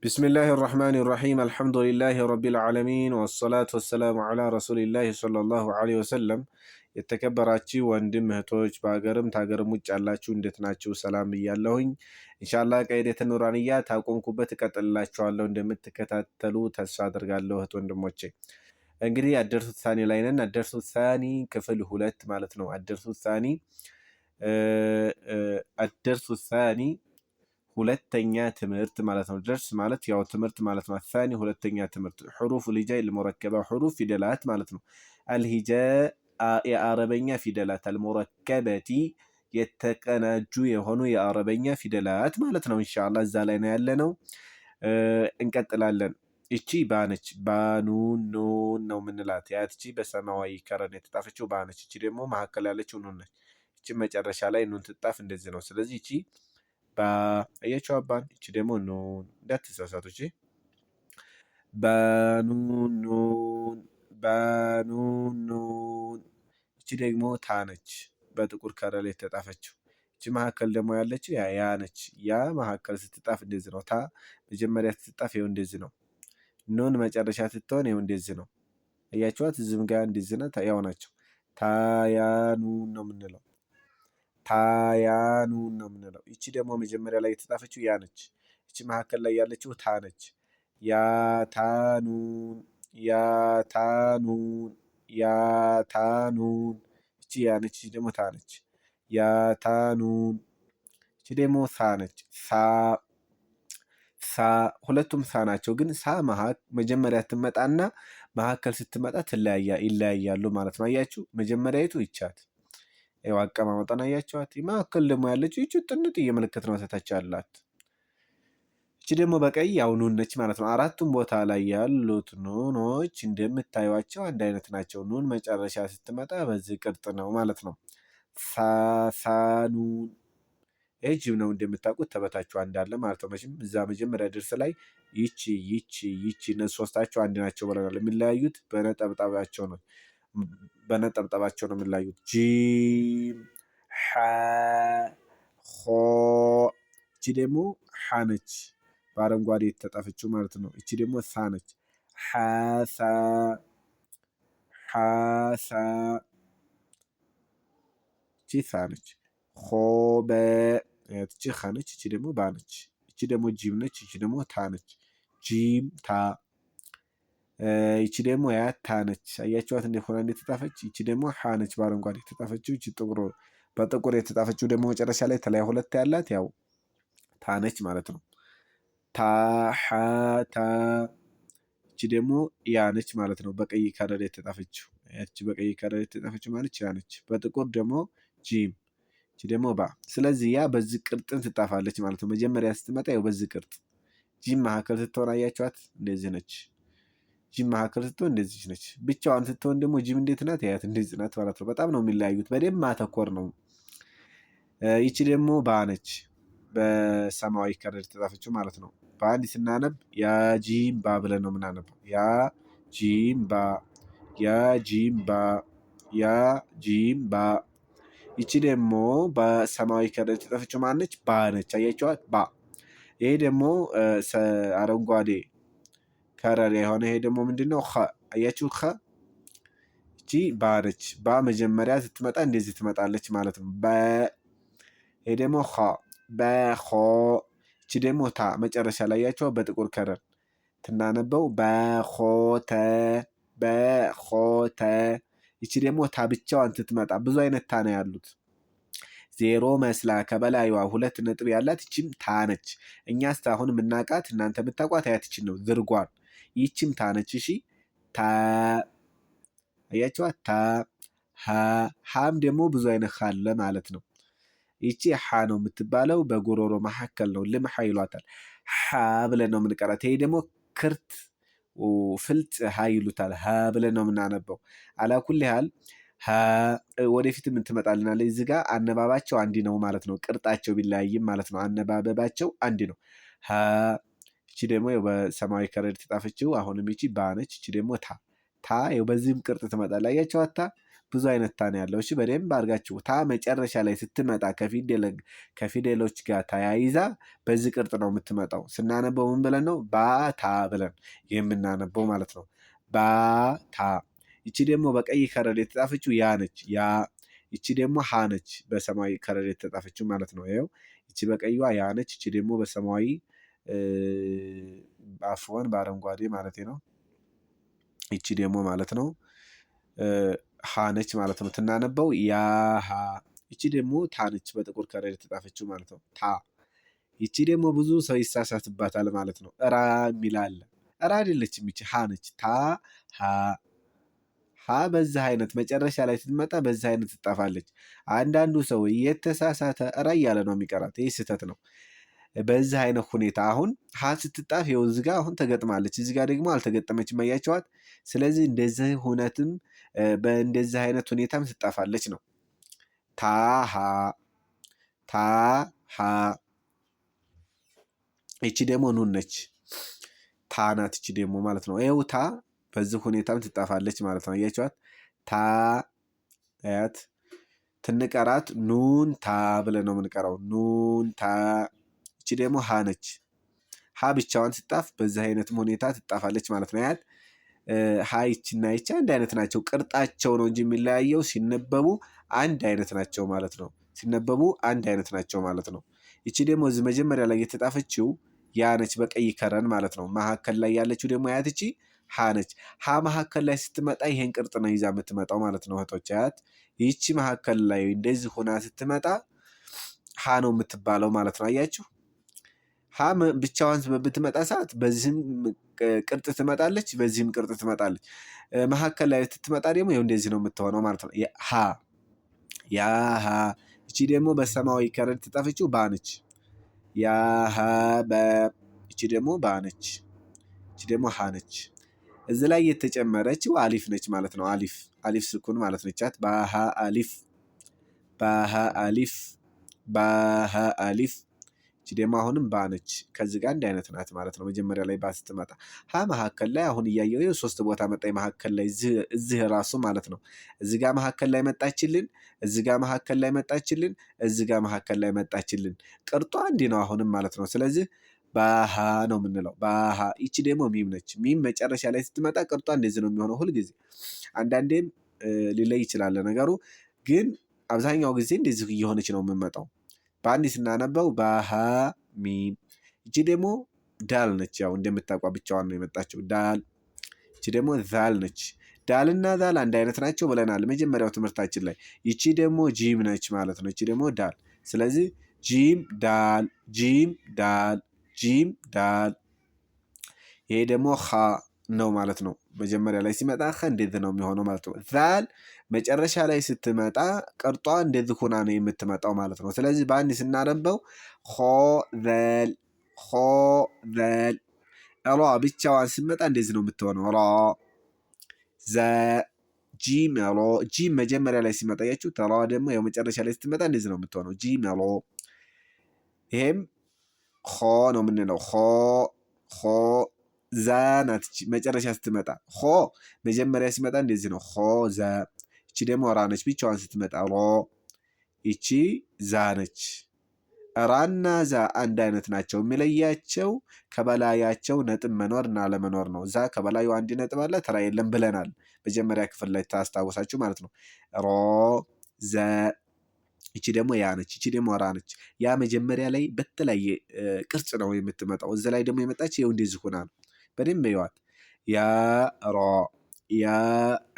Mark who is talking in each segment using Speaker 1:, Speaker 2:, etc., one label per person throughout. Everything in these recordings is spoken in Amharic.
Speaker 1: بسم الله الرحمن الرحيم الحمد لله رب العالمين والصلاة والسلام على رسول الله صلى الله عليه وسلم የተከበራችሁ ወንድም እህቶች በአገርም ታገርም ውጭ ያላችሁ እንዴት ናችሁ? ሰላም ብያለሁኝ። ኢንሻአላህ ቀይደተ ኑራንያ ታቆምኩበት እቀጥልላችኋለሁ እንደምትከታተሉ ተስፋ አድርጋለሁ እህት ወንድሞቼ። እንግዲህ አደርሱ ሳኒ ላይ ነን። አደርሱ ሳኒ ክፍል 2 ማለት ነው። አደርሱ ሳኒ ሁለተኛ ትምህርት ማለት ነው። ደርስ ማለት ያው ትምህርት ማለት ነው። ሳኒ ሁለተኛ ትምህርት ሑሩፍ ልጃይ ልሙረከባ ሑሩፍ ፊደላት ማለት ነው። አልሂጃ የአረበኛ ፊደላት አልሙረከበቲ የተቀናጁ የሆኑ የአረበኛ ፊደላት ማለት ነው። ኢንሻአላህ እዛ ላይ ነው ያለነው። እንቀጥላለን። እቺ ባነች ባኑን ኑን ነው ምንላት። ያቺ በሰማያዊ ከረን የተጣፈችው ባነች። እቺ ደግሞ መሀከል ያለችው ኑን ነች። እቺ መጨረሻ ላይ ኑን ትጣፍ እንደዚህ ነው። ስለዚህ እቺ አያችሁ አባን። እቺ ደግሞ ኑን እንዳትሳሳቱ። እቺ ባኑን ኑን ባኑን ኑን። እቺ ደግሞ ታነች በጥቁር ከረር የተጣፈችው። እቺ መሀከል ደግሞ ያለችው ያ ነች። ያ መሀከል ስትጣፍ እንደዚህ ነው። ታ መጀመሪያ ስትጣፍ ይኸው እንደዚህ ነው። ኑን መጨረሻ ስትሆን ይኸው እንደዚህ ነው። አያችኋት? እዚህም ጋር እንደዚህ ነው። ያው ናቸው። ታያኑን ነው የምንለው። ታያኑን ነው የምንለው። ይቺ ደግሞ መጀመሪያ ላይ የተጻፈችው ያ ነች። ይቺ መሀከል ላይ ያለችው ታ ነች። ያታኑን ያታኑን ያታኑን። ይቺ ያ ነች። ይቺ ደግሞ ታ ነች። ያታኑን። ይቺ ደግሞ ሳ ነች። ሳ ሁለቱም ሳ ናቸው። ግን ሳ መጀመሪያ ስትመጣና መሀከል ስትመጣ ይለያያሉ ማለት ነው። አያችሁ? መጀመሪያይቱ ይቻት ያው አቀማመጧን አያችኋት። መሀከል ደግሞ ያለችው ይቺ ጥንጥዬ ምልክት ነው ተታች ያላት። እቺ ደግሞ በቀይ ያው ኑን ነች ማለት ነው። አራቱም ቦታ ላይ ያሉት ኑኖች እንደምታዩቸው አንድ አይነት ናቸው። ኑን መጨረሻ ስትመጣ በዚህ ቅርጽ ነው ማለት ነው። ሳኑን። ጅብ ነው እንደምታውቁት ተበታችሁ አንዳለ ማለት ነው። መቼም እዛ መጀመሪያ ድርስ ላይ ይቺ እነዚህ ሶስታቸው አንድ ናቸው ብለናል። የሚለያዩት በነጠብጣባቸው ነው። በነጠብጣባቸው ነው የሚለያዩት። ጂም ሐ ሆ። እቺ ደግሞ ሐ ነች በአረንጓዴ የተጣፈችው ማለት ነው። እቺ ደግሞ ሳ ነች። ሐሳ ሐሳ። እቺ ሳ ነች። ሆበ። እቺ ኸ ነች። እቺ ደግሞ ባ ነች። እቺ ደግሞ ጂም ነች። እቺ ደግሞ ታ ነች። ጂም ታ። ይቺ ደግሞ ያ ታ ነች። አያችኋት እንዴት ሆና እንደተጣፈች። ይቺ ደግሞ ሐ ነች በአረንጓዴ የተጣፈችው። ይቺ በጥቁር የተጣፈችው ደግሞ መጨረሻ ላይ ተላይ ሁለት ያላት ያው ታ ነች ማለት ነው። ታ ሐ ታ። ይቺ ደግሞ ያ ነች ማለት ነው በቀይ ከረር የተጣፈችው። ያቺ በቀይ ከረር የተጣፈችው ማለት ያ ነች። በጥቁር ደግሞ ጂም። ይቺ ደግሞ ባ። ስለዚህ ያ በዚህ ቅርጽን ትጣፋለች ማለት ነው። መጀመሪያ ስትመጣ ያው በዚህ ቅርጽ። ጂም መሀከል ስትሆን አያችኋት እንደዚህ ነች። ጂም መሀከል ስትሆን እንደዚህ ነች። ብቻዋን ስትሆን ደግሞ ጂም እንዴት ናት? ያት እንደዚህ ናት ማለት ነው። በጣም ነው የሚለያዩት። በደንብ ማተኮር ነው። ይቺ ደግሞ ባ ነች በሰማያዊ ከረር የተጻፈችው ማለት ነው። በአንድ ስናነብ ያ ጂም ባ ብለን ነው የምናነበው። ያ ጂም ባ ያ ጂም ባ ያ ጂም ባ። ይቺ ደግሞ በሰማያዊ ከረር የተጻፈችው ማነች? ባ ነች። አያችኋት? ባ። ይሄ ደግሞ አረንጓዴ ከረር የሆነ ይሄ ደግሞ ምንድነው? ኸ። አያችሁ? ኸ። እቺ ባ ነች። ባ መጀመሪያ ስትመጣ እንደዚህ ትመጣለች ማለት ነው። ይሄ ደግሞ ኸ በኸ። እቺ ደግሞ ታ መጨረሻ ላይ ያቸው በጥቁር ከረር ትናነበው በኾተ በኾተ። እቺ ደግሞ ታ ብቻዋን ስትመጣ ብዙ አይነት ታ ነው ያሉት። ዜሮ መስላ ከበላይዋ ሁለት ነጥብ ያላት እቺም ታ ነች። እኛ አሁን የምናውቃት እናንተ የምታውቋት አያትችን ነው ዝርጓን። ይቺም ታ ነች። እሺ ታ። አያችኋት? ታ ሃም ደግሞ ብዙ አይነት ካለ ማለት ነው። ይቺ ሐ ነው የምትባለው። በጉሮሮ መካከል ነው። ልምሐ ይሏታል። ሐ ብለን ነው የምንቀራት። ይሄ ደግሞ ክርት ፍልጥ ሀ ይሉታል። ሀ ብለን ነው የምናነበው። አላኩል ያህል ወደፊትም እንትመጣልናለች። እዚህ ጋር አነባባቸው አንድ ነው ማለት ነው። ቅርጣቸው ቢለያይም ማለት ነው። አነባበባቸው አንድ ነው። ሀ። እቺ ደግሞ በሰማያዊ ከረር የተጣፈችው አሁንም ይቺ ባ ነች። እቺ ደግሞ ታ ታ። በዚህም ቅርጽ ትመጣለች። አያችኋት? ታ ብዙ አይነት ታ ነው ያለው። እሺ በደንብ አድርጋችሁ ታ መጨረሻ ላይ ስትመጣ ከፊደሎች ጋር ተያይዛ በዚህ ቅርጽ ነው የምትመጣው። ስናነበው ምን ብለን ነው? ባታ ብለን የምናነበው ማለት ነው። ባታ። ይቺ ደግሞ በቀይ ከረር የተጻፈችው ያ ነች። ያ። ይቺ ደግሞ ሀ ነች፣ በሰማያዊ ከረር የተጻፈችው ማለት ነው። ይኸው ይቺ በቀይዋ ያ ነች። ይቺ ደግሞ በሰማያዊ አፍወን በአረንጓዴ ማለት ነው። ይቺ ደግሞ ማለት ነው ሀ ነች ማለት ነው። ትናነበው ያ ሀ። ይቺ ደግሞ ታ ነች፣ በጥቁር ከረር የተጻፈችው ማለት ነው። ታ። ይቺ ደግሞ ብዙ ሰው ይሳሳትባታል ማለት ነው። እራ የሚል አለ። እራ አይደለችም፣ ይቺ ሀ ነች። ታ ሀ። ሀ በዚህ አይነት መጨረሻ ላይ ስትመጣ በዚህ አይነት ትጣፋለች። አንዳንዱ ሰው እየተሳሳተ እራ እያለ ነው የሚቀራት። ይህ ስህተት ነው። በዚህ አይነት ሁኔታ አሁን ሀ ስትጣፍ ይኸው እዚህ ጋር አሁን ተገጥማለች፣ እዚህ ጋር ደግሞ አልተገጠመችም። አያቸዋት። ስለዚህ እንደዚህ ሁነትም በእንደዚህ አይነት ሁኔታም ትጣፋለች ነው። ታሃ ታሃ። ይቺ ደግሞ ኑን ነች። ታ ናት ይቺ ደግሞ ማለት ነው። ይኸው ታ በዚህ ሁኔታም ትጣፋለች ማለት ነው። አያቸዋት። ታ አያት። ትንቀራት ኑን ታ ብለን ነው የምንቀራው። ኑን ታ። ይቺ ደግሞ ሀ ነች። ሀ ብቻዋን ትጣፍ በዚህ አይነትም ሁኔታ ትጣፋለች ማለት ነው። ያት ሀ ይችና ይቺ አንድ አይነት ናቸው። ቅርጣቸው ነው እንጂ የሚለያየው ሲነበቡ አንድ አይነት ናቸው ማለት ነው። ሲነበቡ አንድ አይነት ናቸው ማለት ነው። ይቺ ደግሞ እዚህ መጀመሪያ ላይ የተጣፈችው ያ ነች፣ በቀይ ከረን ማለት ነው። መካከል ላይ ያለችው ደግሞ ያት ይቺ ሀ ነች። ሀ መካከል ላይ ስትመጣ ይሄን ቅርጽ ነው ይዛ የምትመጣው ማለት ነው እህቶች። አያት ይቺ መካከል ላይ እንደዚህ ሆና ስትመጣ ሀ ነው የምትባለው ማለት ነው። አያችሁ። ሀ ብቻዋን በምትመጣ ሰዓት በዚህም ቅርጽ ትመጣለች፣ በዚህም ቅርጽ ትመጣለች። መካከል ላይ ስትመጣ ደግሞ ይኸው እንደዚህ ነው የምትሆነው ማለት ነው። ሀ። ያ ሀ። እቺ ደግሞ በሰማያዊ ከረር የተጻፈችው ባ ነች። ያ ሀ በ። እቺ ደግሞ ባ ነች። እቺ ደግሞ ሀ ነች። እዚህ ላይ የተጨመረችው አሊፍ ነች ማለት ነው። አሊፍ አሊፍ ስኩን ማለት ነች። ባሃ አሊፍ ባሃ አሊፍ ባሃ አሊፍ። እቺ ደግሞ አሁንም ባ ነች። ከዚህ ጋር አንድ አይነት ናት ማለት ነው። መጀመሪያ ላይ ባ ስትመጣ ሀ መካከል ላይ አሁን እያየው ሶስት ቦታ መጣ። መካከል ላይ እዚህ ራሱ ማለት ነው። እዚህ ጋር መካከል ላይ መጣችልን፣ እዚህ ጋር መካከል ላይ መጣችልን፣ እዚህ ጋር መካከል ላይ መጣችልን። ቅርጧ እንዲህ ነው አሁንም ማለት ነው። ስለዚህ ባሃ ነው የምንለው። ባሃ። ይቺ ደግሞ ሚም ነች። ሚም መጨረሻ ላይ ስትመጣ ቅርጧ እንደዚህ ነው የሚሆነው ሁልጊዜ። አንዳንዴም ሊለይ ይችላል ነገሩ፣ ግን አብዛኛው ጊዜ እንደዚህ እየሆነች ነው የምመጣው። በአንድ ስናነበው ባሃ ሚም። ይቺ ደግሞ ዳል ነች። ያው እንደምታውቋ ብቻዋን ነው የመጣችው ዳል። ይቺ ደግሞ ዛል ነች። ዳልና ዛል አንድ አይነት ናቸው ብለናል መጀመሪያው ትምህርታችን ላይ። ይቺ ደግሞ ጂም ነች ማለት ነው። ይቺ ደግሞ ዳል። ስለዚህ ጂም ዳል፣ ጂም ዳል፣ ጂም ዳል። ይሄ ደግሞ ኸ ነው ማለት ነው። መጀመሪያ ላይ ሲመጣ ኸ እንደዚህ ነው የሚሆነው ማለት ነው። ዛል መጨረሻ ላይ ስትመጣ ቅርጧ እንደዚህ ሆና ነው የምትመጣው ማለት ነው። ስለዚህ በአንድ ስናነበው ሆ ዘል፣ ሆ ዘል። ራ ብቻዋን ስትመጣ እንደዚህ ነው የምትሆነው። ራ ዘ። ጂም ሮ። ጂም መጀመሪያ ላይ ሲመጣ ያችሁ፣ ተራ ደግሞ ያው መጨረሻ ላይ ስትመጣ እንደዚህ ነው የምትሆነው። ጂም ሮ። ይሄም ሆ ነው የምንለው። ሆ ሆ። ዛ ናት መጨረሻ ስትመጣ። ሆ መጀመሪያ ሲመጣ እንደዚህ ነው። ሆ ዘ። ይቺ ደግሞ ራ ነች ብቻዋን ስትመጣ ሮ። ይቺ ዛ ነች። ራና ዛ አንድ አይነት ናቸው። የሚለያቸው ከበላያቸው ነጥብ መኖር እና አለመኖር ነው። ዛ ከበላዩ አንድ ነጥብ አለ፣ ተራ የለም ብለናል መጀመሪያ ክፍል ላይ ታስታውሳችሁ ማለት ነው። ሮ ዘ። ይቺ ደግሞ ያ ነች። ይቺ ደግሞ ራ ነች። ያ መጀመሪያ ላይ በተለያየ ቅርጽ ነው የምትመጣው። እዚህ ላይ ደግሞ የመጣች ይኸው እንደዚህ ሆና ነው። በደንብ ይዋት። ያ ሮ ያ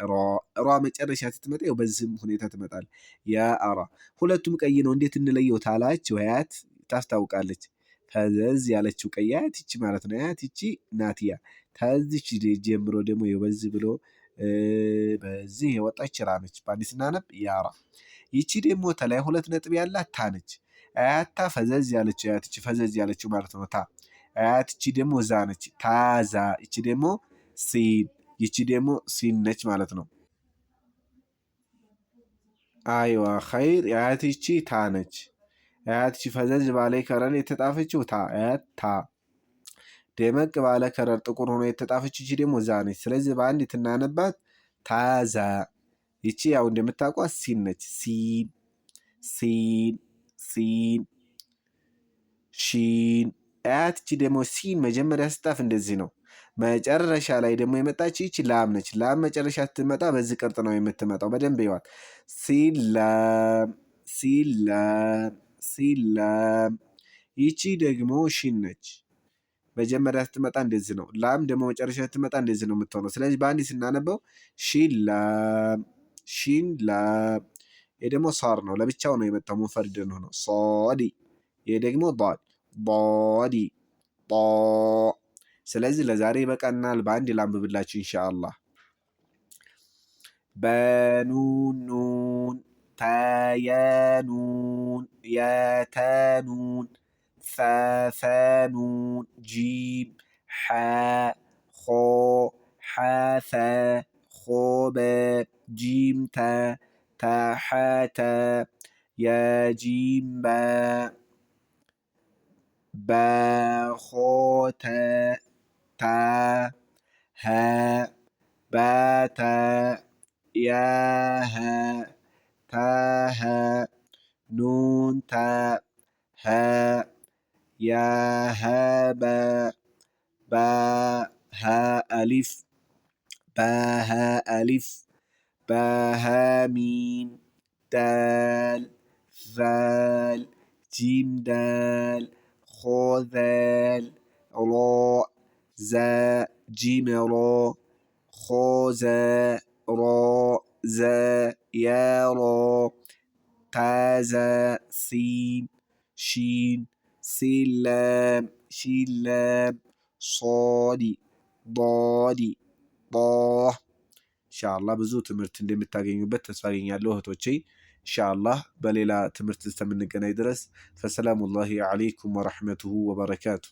Speaker 1: ሮ። ሯ መጨረሻ ስትመጣ ይኸው በዚህም ሁኔታ ትመጣል። ያ ራ። ሁለቱም ቀይ ነው። እንዴት እንለየው ታላችሁ? አያት ታስታውቃለች። ፈዘዝ ያለችው ቀይ አያት ይቺ ማለት ነው። አያት ይቺ ናትያ። ከዚች ጀምሮ ደግሞ ይኸው በዚህ ብሎ በዚህ የወጣች ራ ነች። በአንድ ስናነብ ያራ። ይቺ ደግሞ ተላይ ሁለት ነጥብ ያላት ታ ነች። አያታ ፈዘዝ ያለችው አያት ይቺ ፈዘዝ ያለችው ማለት ነው ታ። አያት ይቺ ደግሞ ዛ ነች። ታዛ። ይቺ ደግሞ ሲን። ይቺ ደግሞ ሲን ነች ማለት ነው። አይዋ ኸይር። አያት ይቺ ታ ነች። አያት ይቺ ፈዘዝ ባለ ከረር የተጣፈችው ታ። አያት ታ። ደመቅ ባለ ከረር ጥቁር ሆኖ የተጣፈች ይቺ ደግሞ ዛ ነች። ስለዚህ በአንድ ትናነባት ታዛ ይቺ ያው እንደምታውቋት ሲን ነች። ሲን ሲን ሲን ሺን አያት። ይቺ ደግሞ ሲን መጀመሪያ ስጣፍ እንደዚህ ነው። መጨረሻ ላይ ደግሞ የመጣች ይቺ ላም ነች። ላም መጨረሻ ስትመጣ በዚህ ቅርጽ ነው የምትመጣው። በደንብ ይዋል። ሲላም ሲላም ሲላም። ይቺ ደግሞ ሺን ነች። መጀመሪያ ስትመጣ እንደዚህ ነው። ላም ደግሞ መጨረሻ ስትመጣ እንደዚህ ነው የምትሆነው። ስለዚህ በአንድ ስናነበው ሺላም ሺንላም። ይሄ ደግሞ ሷር ነው፣ ለብቻው ነው የመጣው ሙንፈርድ ነው። ሶዲ። ይሄ ደግሞ ዷድ ዷዲ ጧ። ስለዚህ ለዛሬ ይበቃናል። በአንድ ላንብብላችሁ ኢንሻአላህ። በኑን ኑን ተየኑን የተኑን ثثنون جيم حاء خو حاثا خوب جيم تا تحتا يا جيم با باخوتا تا ها باتا ياها تاها نون تا ها يا هابا با ها ألف با ها ألف با ها ميم دال ذال جيم دال خو ذال را زا جيم را خو زا را زا يا را تازا سين شين سلام شلام صادي ضادي ضاه ኢንሻአላህ ብዙ ትምህርት እንደምታገኙበት ተስፋ አገኛለሁ እህቶቼ። ኢንሻአላህ በሌላ ትምህርት እስከምንገናኝ ድረስ ፈሰላሙላሂ ዐለይኩም ወረሕመቱሁ ወበረካቱ።